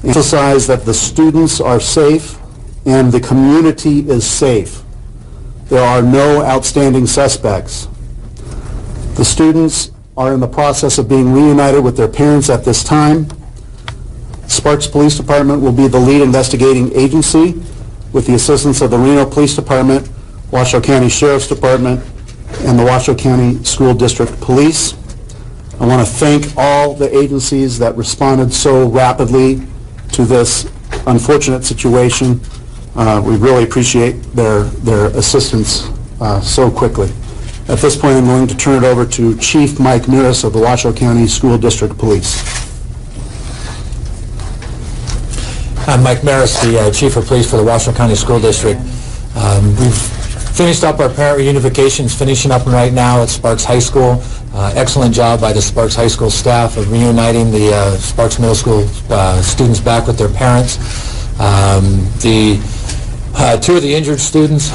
Emphasize that the students are safe and the community is safe. There are no outstanding suspects. The students are in the process of being reunited with their parents at this time. Sparks Police Department will be the lead investigating agency with the assistance of the Reno Police Department, Washoe County Sheriff's Department, and the Washoe County School District Police. I want to thank all the agencies that responded so rapidly to this unfortunate situation. We really appreciate their assistance so quickly. At this point, I'm going to turn it over to Chief Mike Miras of the Washoe County School District Police. I'm Mike Miras, the Chief of Police for the Washoe County School District. We've finished up our parent reunifications, finishing up right now at Sparks High School. Excellent job by the Sparks High School staff of reuniting the Sparks Middle School students back with their parents. Two of the injured students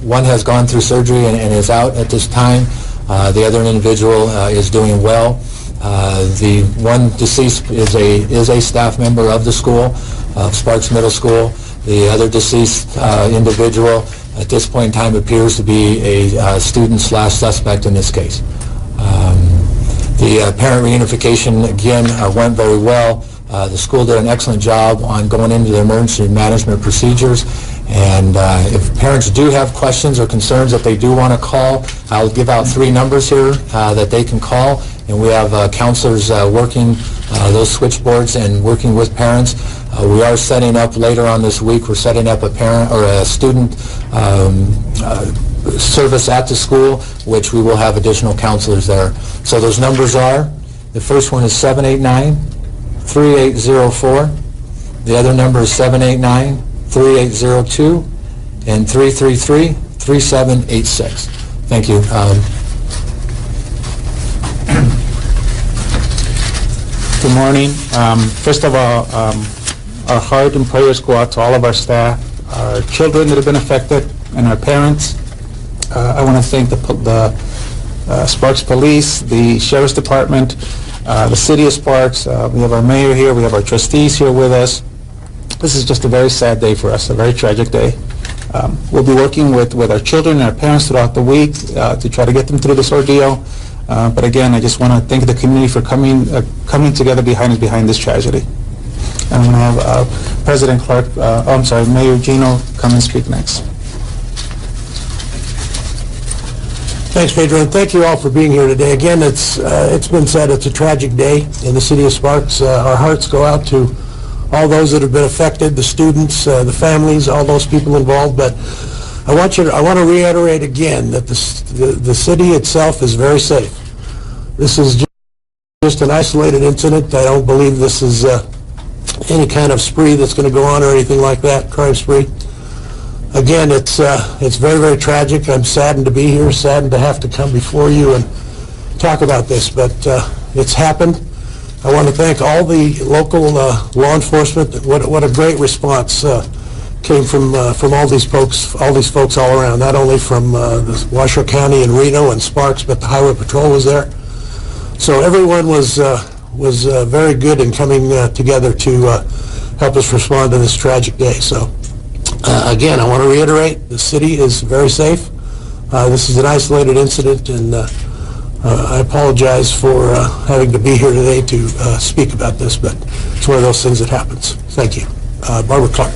one has gone through surgery and is out at this time. The other individual is doing well. The one deceased is a staff member of the school, Sparks Middle School. The other deceased individual at this point in time appears to be a student/suspect in this case. The parent reunification again went very well. The school did an excellent job on going into the emergency management procedures, and if parents do have questions or concerns that they do want to call, I'll give out 3 numbers here that they can call, and we have counselors working those switchboards and working with parents. We are setting up later on this week, we're setting up a parent or a student service at the school, which we will have additional counselors there. So those numbers are, the first one is 789-3804. The other number is 789-3802 and 333-3786. Thank you. Good morning. First of all, our heart and prayers go out to all of our staff, our children that have been affected, and our parents. I want to thank the Sparks Police, the Sheriff's Department, the City of Sparks. We have our mayor here. We have our trustees here with us. This is just a very sad day for us, a very tragic day. We'll be working with our children and our parents throughout the week to try to get them through this ordeal. But again, I just want to thank the community for coming together behind this tragedy. I'm going to have President Clark, Mayor Gino come and speak next. Thanks, Pedro, and thank you all for being here today. Again, it's been said it's a tragic day in the city of Sparks. Our hearts go out to all those that have been affected, the students, the families, all those people involved. But I want to reiterate again that the city itself is very safe. This is just an isolated incident. I don't believe this is any kind of spree that's going to go on or anything like that, crime spree. Again, it's very, very tragic. I'm saddened to be here, saddened to have to come before you and talk about this, but it's happened. I want to thank all the local law enforcement. What a great response came from all these folks all around, not only from the Washoe County and Reno and Sparks, but the Highway Patrol was there. So everyone was very good in coming together to help us respond to this tragic day. So again, I want to reiterate, the city is very safe. This is an isolated incident, and I apologize for having to be here today to speak about this, but it's one of those things that happens. Thank you. Barbara Clark.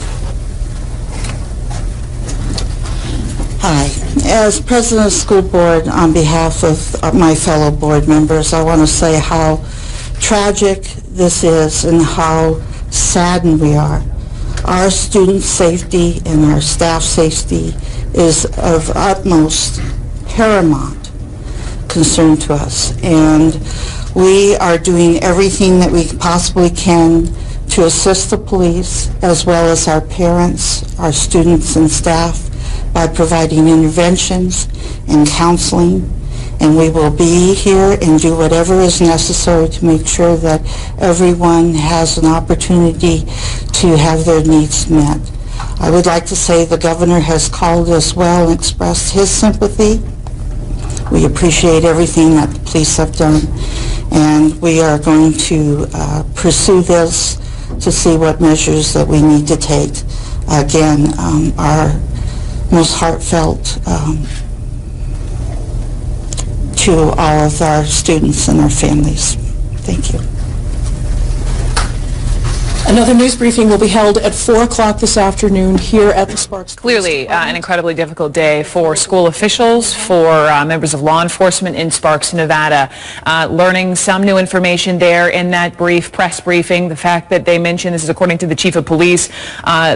Hi. As President of the School Board, on behalf of my fellow board members, I want to say how tragic this is and how saddened we are. Our student safety and our staff safety is of utmost paramount concern to us, and we are doing everything that we possibly can to assist the police as well as our parents, our students and staff by providing interventions and counseling, and we will be here and do whatever is necessary to make sure that everyone has an opportunity to have their needs met. I would like to say the governor has called as well and expressed his sympathy. We appreciate everything that the police have done, and we are going to pursue this to see what measures that we need to take. Again, our most heartfelt to all of our students and our families. Thank you. Another news briefing will be held at 4 o'clock this afternoon here at the Sparks. Clearly an incredibly difficult day for school officials, for members of law enforcement in Sparks, Nevada. Learning some new information there in that brief press briefing. The fact that they mentioned, this is according to the chief of police,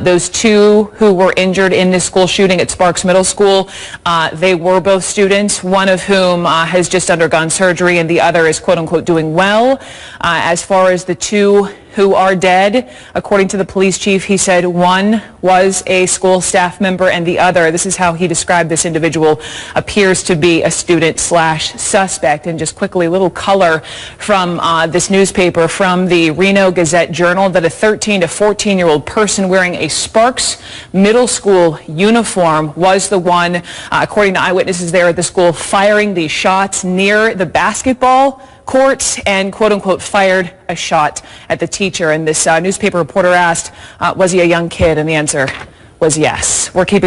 those two who were injured in this school shooting at Sparks Middle School, they were both students, one of whom has just undergone surgery and the other is quote-unquote doing well. As far as the two who are dead, according to the police chief, he said one was a school staff member and the other, this is how he described this individual, appears to be a student/suspect. And just quickly, a little color from this newspaper, from the Reno Gazette-Journal, that a 13 to 14-year-old person wearing a Sparks Middle School uniform was the one, according to eyewitnesses there at the school, firing the shots near the basketball court and quote-unquote fired a shot at the teacher. And this newspaper reporter asked, was he a young kid? And the answer was yes. We're keeping